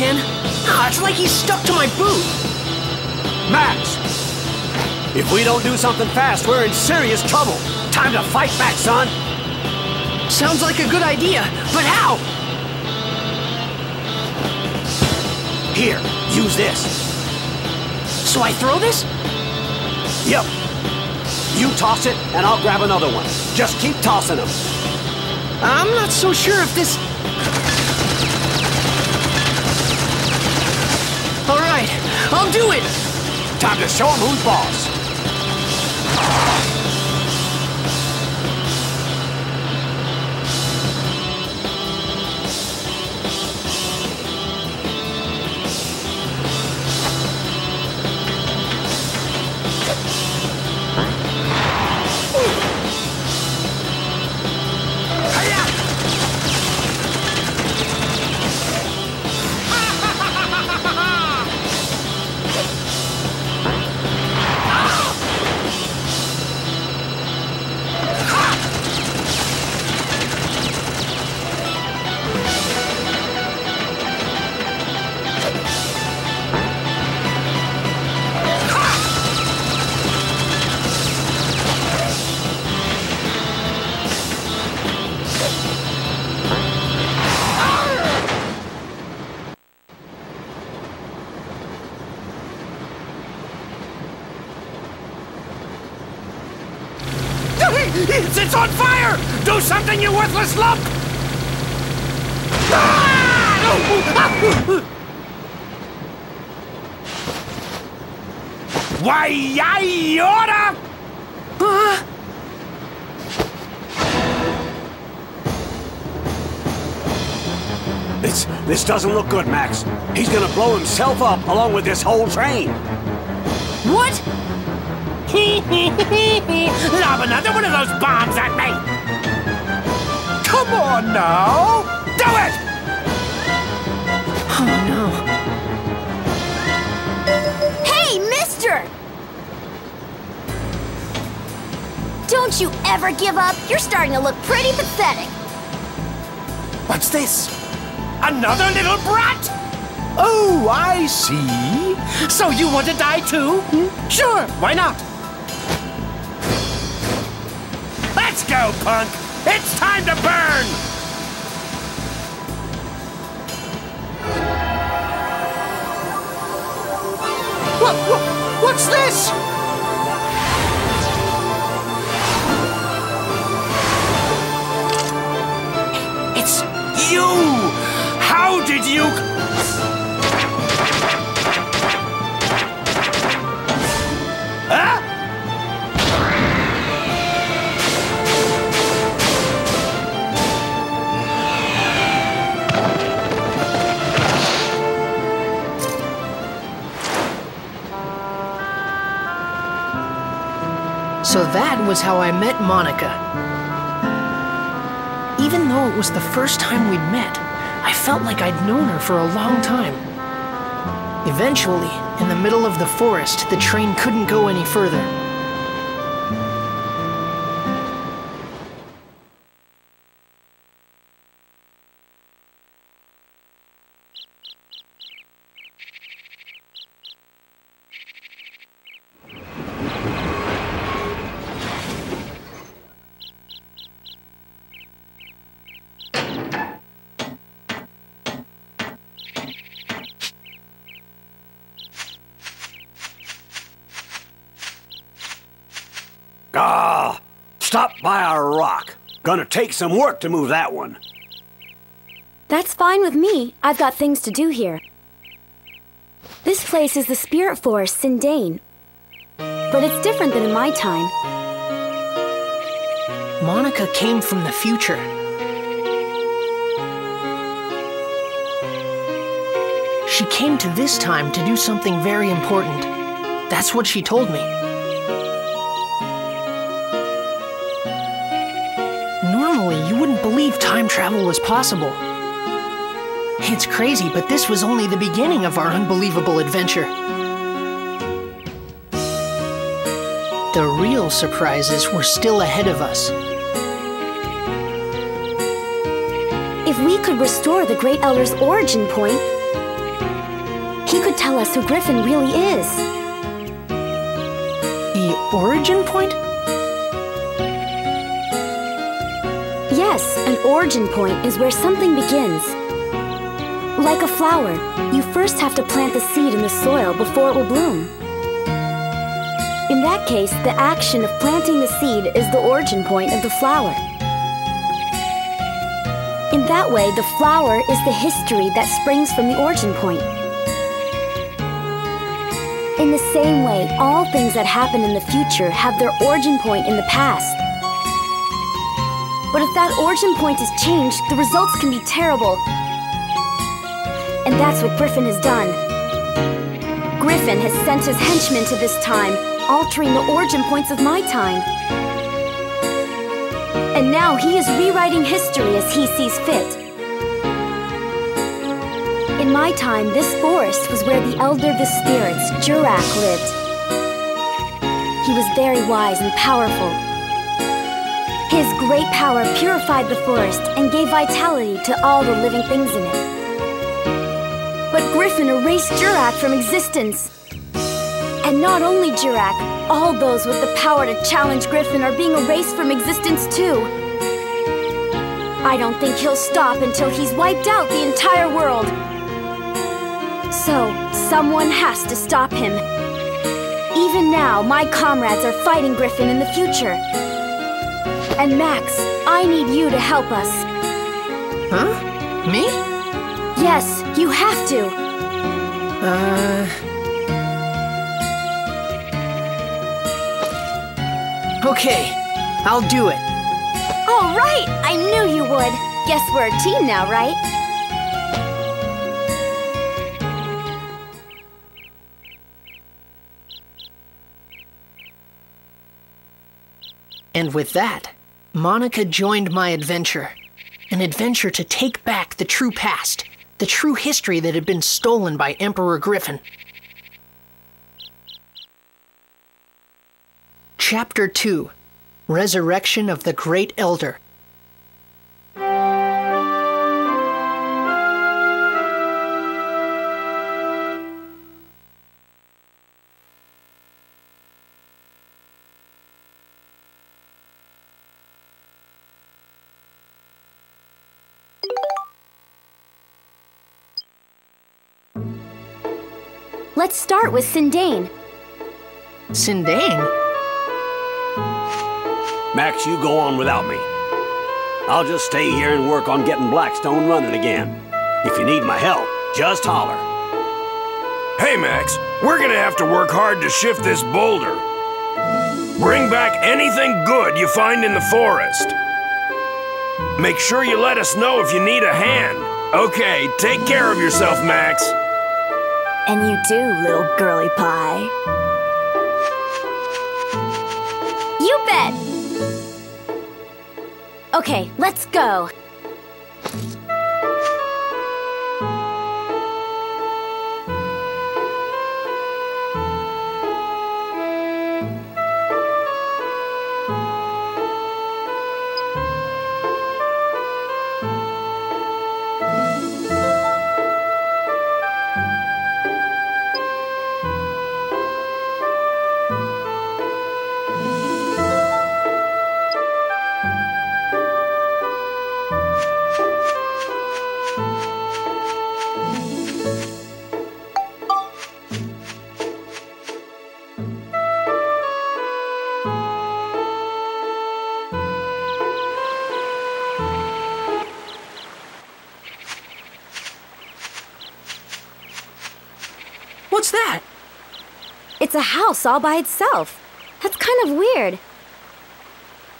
again? Ah, it's like he's stuck to my boot. Max! If we don't do something fast, we're in serious trouble. Time to fight back, son. Sounds like a good idea, but how? Here, use this. So I throw this? Yep. You toss it, and I'll grab another one. Just keep tossing them. I'm not so sure if this... All right, I'll do it! Time to show him who's boss. It's on fire! Do something, you worthless lump! Why, I oughta! This doesn't look good, Max. He's gonna blow himself up along with this whole train. What? Lob another one of those bombs at me! Come on now! Do it! Oh no. Hey, mister! Don't you ever give up? You're starting to look pretty pathetic. What's this? Another little brat? Oh, I see. So you want to die too? Sure, why not? Let's go, punk! It's time to burn! What's this? It's you! How did you... Huh? So that was how I met Monica. Even though it was the first time we'd met, I felt like I'd known her for a long time. Eventually, in the middle of the forest, the train couldn't go any further. Stop by a rock. Gonna take some work to move that one. That's fine with me. I've got things to do here. This place is the spirit forest, Sindain. But it's different than in my time. Monica came from the future. She came to this time to do something very important. That's what she told me. Normally, you wouldn't believe time travel was possible. It's crazy, but this was only the beginning of our unbelievable adventure. The real surprises were still ahead of us. If we could restore the Great Elder's origin point, He could tell us who Griffin really is. The origin point? Yes, an origin point is where something begins. Like a flower, you first have to plant the seed in the soil before it will bloom. In that case, the action of planting the seed is the origin point of the flower. In that way, the flower is the history that springs from the origin point. In the same way, all things that happen in the future have their origin point in the past. But if that origin point is changed, the results can be terrible. And that's what Griffin has done. Griffin has sent his henchmen to this time, altering the origin points of my time. And now he is rewriting history as he sees fit. In my time, this forest was where the Elder of the Spirits, Jurak, lived. He was very wise and powerful. His great power purified the forest and gave vitality to all the living things in it. But Griffin erased Jurak from existence. And not only Jurak, all those with the power to challenge Griffin are being erased from existence too. I don't think he'll stop until he's wiped out the entire world. So, someone has to stop him. Even now, my comrades are fighting Griffin in the future. And Max, I need you to help us. Huh? Me? Yes, you have to. Okay, I'll do it. All right, I knew you would. Guess we're a team now, right? And with that, Monica joined my adventure. An adventure to take back the true past, the true history that had been stolen by Emperor Griffin. Chapter 2: Resurrection of the Great Elder. Let's start with Sindain. Sindain? Max, you go on without me. I'll just stay here and work on getting Blackstone running again. If you need my help, just holler. Hey, Max, we're gonna have to work hard to shift this boulder. Bring back anything good you find in the forest. Make sure you let us know if you need a hand. Okay, take care of yourself, Max. And you do, little girly pie. You bet! Okay, let's go. What's that? It's a house all by itself. That's kind of weird.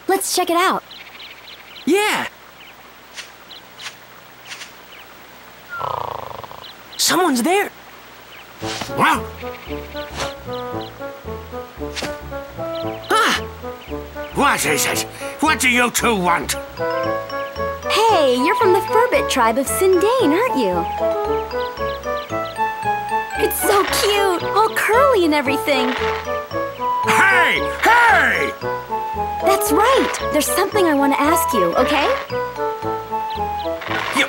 Let's check it out. Yeah. Someone's there. Wow. Ah! What is it? What do you two want? Hey, you're from the Furbit tribe of Sindain, aren't you? It's so cute, all curly and everything. Hey! Hey! That's right. There's something I want to ask you, okay? You...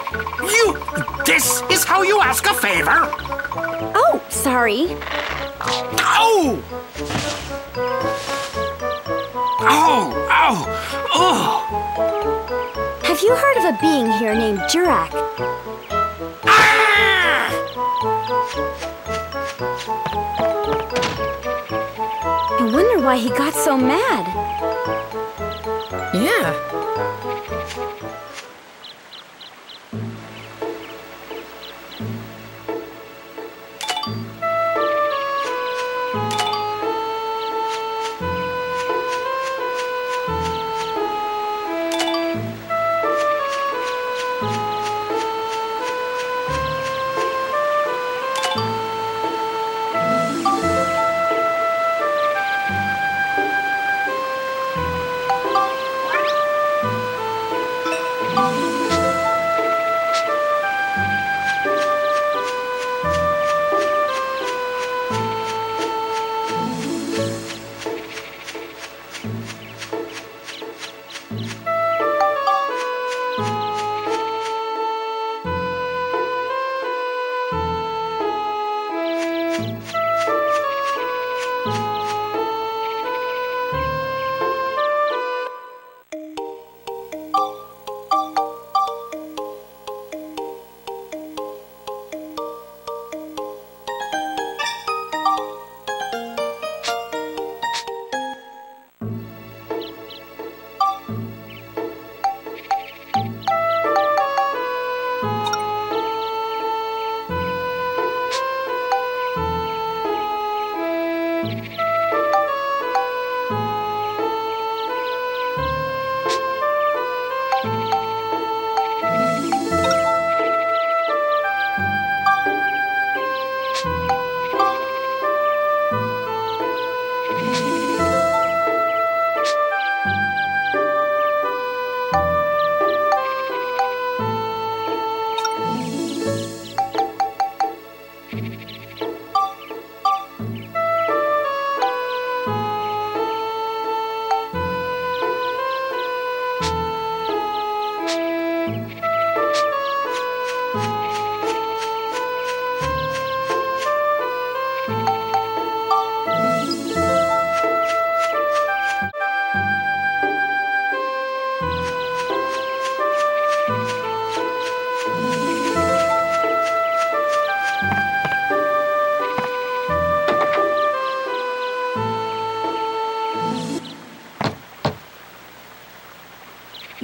This is how you ask a favor? Oh, Sorry. Ow! Ow! Ow! Oh! Have you heard of a being here named Jurak? Ah! I wonder why he got so mad. Yeah.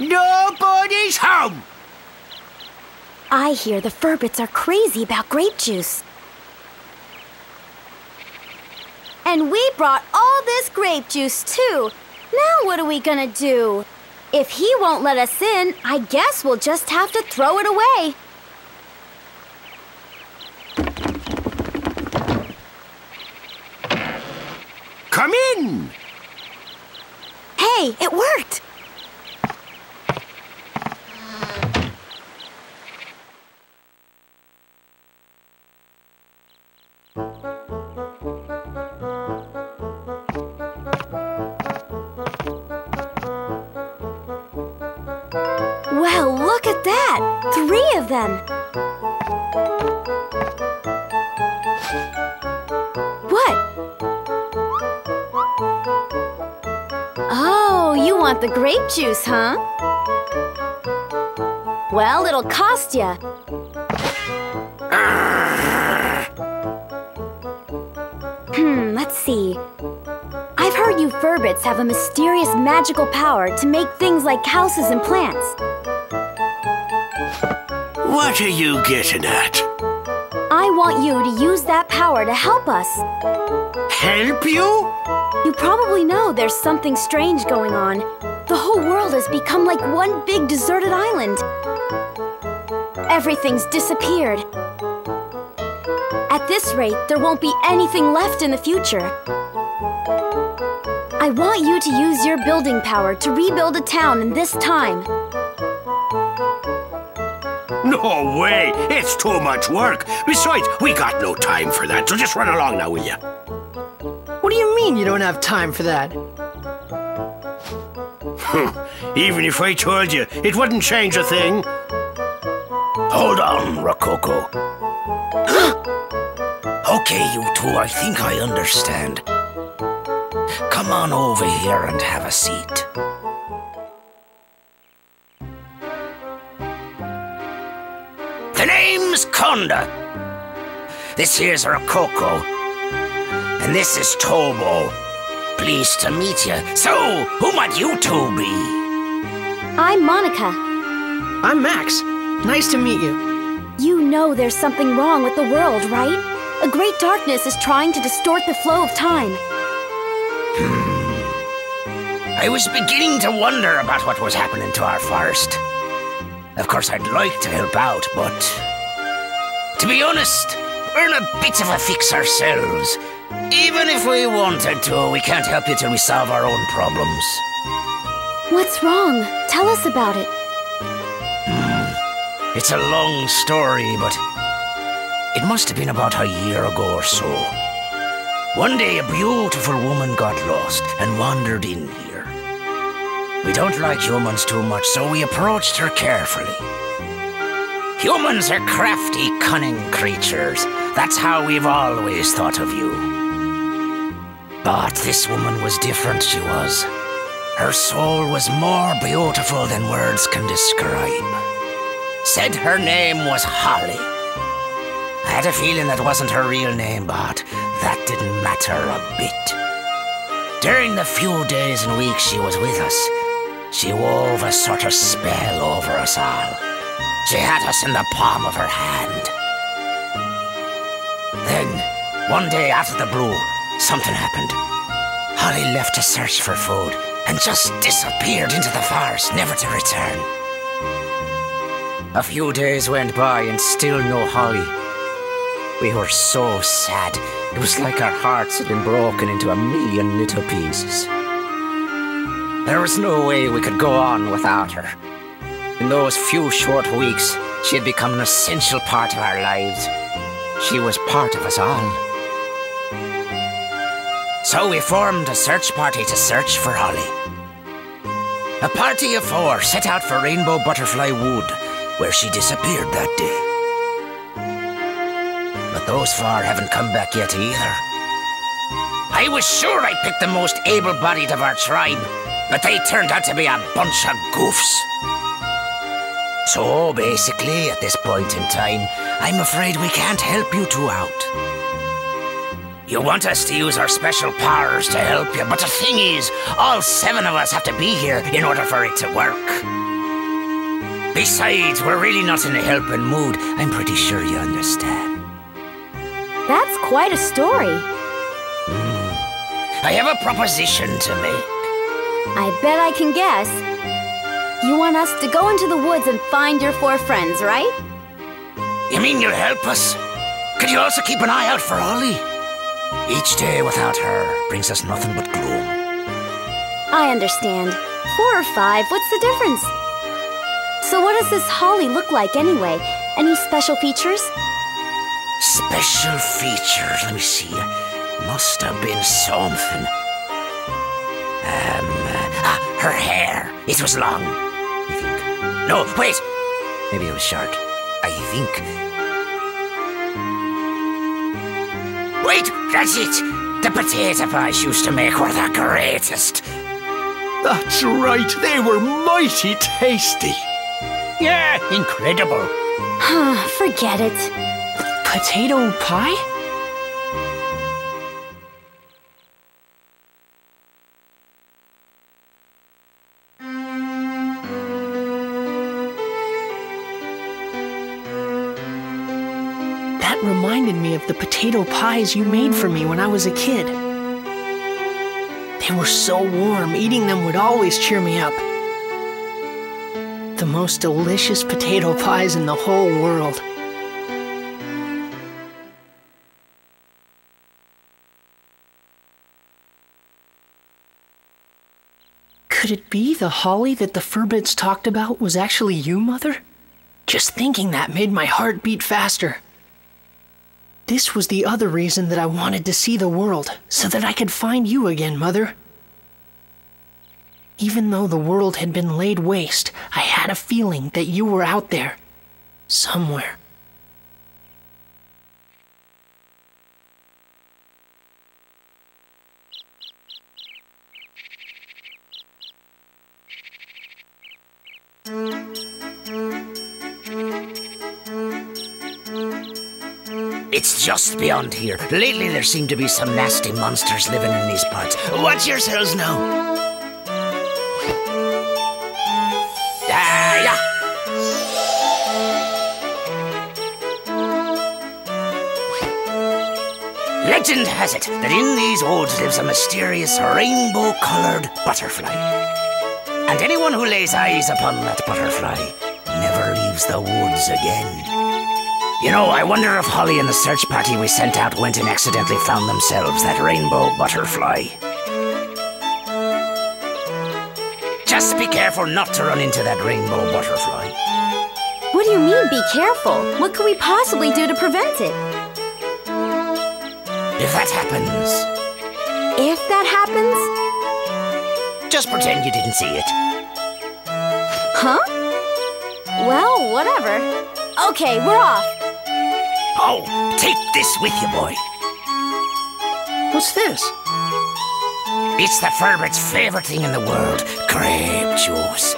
Nobody's home! I hear the Furbits are crazy about grape juice. And we brought all this grape juice, too. Now what are we gonna do? If he won't let us in, I guess we'll just have to throw it away. Come in! Hey, it worked! Well, look at that! 3 of them! What? Oh, you want the grape juice, huh? Well, it'll cost ya. Let's see. I've heard you Furbits have a mysterious magical power to make things like houses and plants. What are you getting at? I want you to use that power to help us. Help you? You probably know there's something strange going on. The whole world has become like one big deserted island. Everything's disappeared. At this rate, there won't be anything left in the future. I want you to use your building power to rebuild a town in this time. No way! It's too much work. Besides, we got no time for that, so just run along now, will ya? What do you mean you don't have time for that? Even if I told you, it wouldn't change a thing. Hold on, Rococo. Okay, you two, I think I understand. Come on over here and have a seat. The name's Konda. This here's Rococo. And this is Tobo. Pleased to meet you. So, who might you two be? I'm Monica. I'm Max. Nice to meet you. You know there's something wrong with the world, right? A great darkness is trying to distort the flow of time. I was beginning to wonder about what was happening to our forest. Of course, I'd like to help out, but... to be honest, we're in a bit of a fix ourselves. Even if we wanted to, we can't help you till we solve our own problems. What's wrong? Tell us about it. It's a long story, but it must have been about a year ago or so. One day, a beautiful woman got lost and wandered in here. We don't like humans too much, so we approached her carefully. Humans are crafty, cunning creatures. That's how we've always thought of you. But this woman was different, she was. Her soul was more beautiful than words can describe. Said her name was Holly. I had a feeling that wasn't her real name, but that didn't matter a bit. During the few days and weeks she was with us, she wove a sort of spell over us all. She had us in the palm of her hand. Then, one day out of the blue, something happened. Holly left to search for food and just disappeared into the forest, never to return. A few days went by and still no Holly. We were so sad. It was like our hearts had been broken into a million little pieces. There was no way we could go on without her. In those few short weeks, she had become an essential part of our lives. She was part of us all. So we formed a search party to search for Holly. A party of 4 set out for Rainbow Butterfly Wood, where she disappeared that day. But those 4 haven't come back yet either. I was sure I picked the most able-bodied of our tribe, but they turned out to be a bunch of goofs. So basically, at this point in time, I'm afraid we can't help you two out. You want us to use our special powers to help you, but the thing is, all 7 of us have to be here in order for it to work. Besides, we're really not in a helping mood. I'm pretty sure you understand. That's quite a story. I have a proposition to make. I bet I can guess. You want us to go into the woods and find your 4 friends, right? You mean you'll help us? Could you also keep an eye out for Holly? Each day without her brings us nothing but gloom. I understand. 4 or 5, what's the difference? So what does this Holly look like anyway? Any special features? Special features? Let me see. Must have been something. Her hair. It was long, I think. No, wait. Maybe it was short. I think. Wait, that's it. The potato pies used to make were the greatest. That's right, they were mighty tasty. Yeah, incredible. Forget it. Potato pie? That reminded me of the potato pies you made for me when I was a kid. They were so warm, eating them would always cheer me up. The most delicious potato pies in the whole world. Could it be the Holly that the Furbits talked about was actually you, Mother? Just thinking that made my heart beat faster. This was the other reason that I wanted to see the world, so that I could find you again, Mother. Even though the world had been laid waste, I had a feeling that you were out there, somewhere. It's just beyond here. Lately there seem to be some nasty monsters living in these parts. Watch yourselves now. Yeah. Legend has it that in these woods lives a mysterious rainbow-coloured butterfly. And anyone who lays eyes upon that butterfly never leaves the woods again. You know, I wonder if Holly and the search party we sent out went and accidentally found themselves that rainbow butterfly. Just be careful not to run into that rainbow butterfly. What do you mean, be careful? What could we possibly do to prevent it? If that happens... If that happens? Just pretend you didn't see it. Huh? Well, whatever. Okay, we're off. Oh, take this with you, boy. What's this? It's the Furbird's favorite thing in the world, grape juice.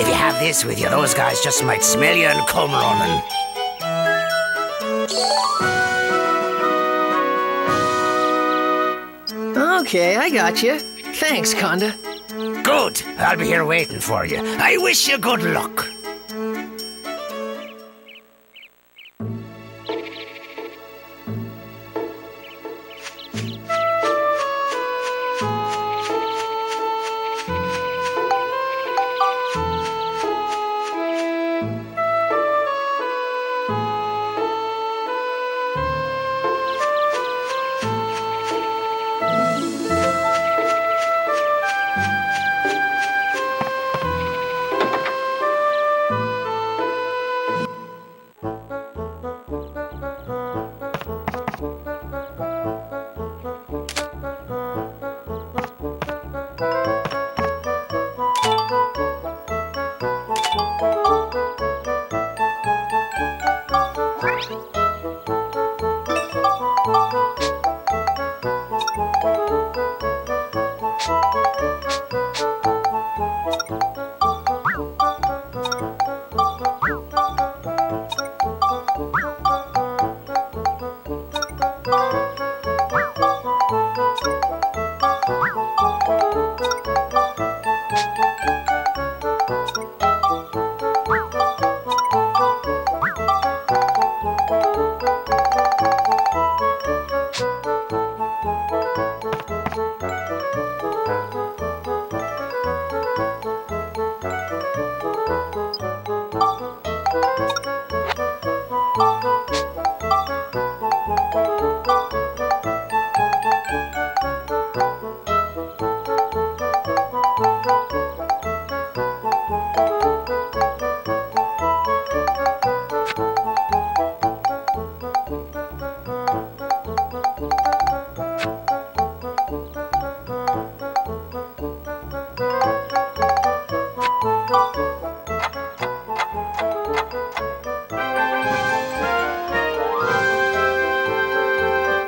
If you have this with you, those guys just might smell you and come running. Okay, I got you. Thanks, Conda. Good. I'll be here waiting for you. I wish you good luck.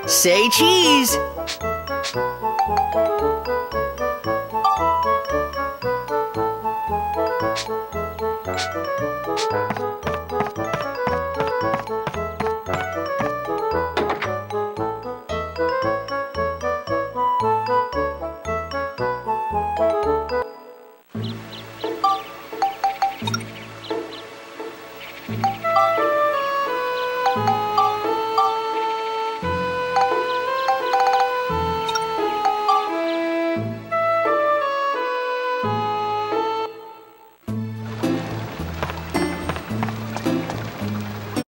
Say cheese!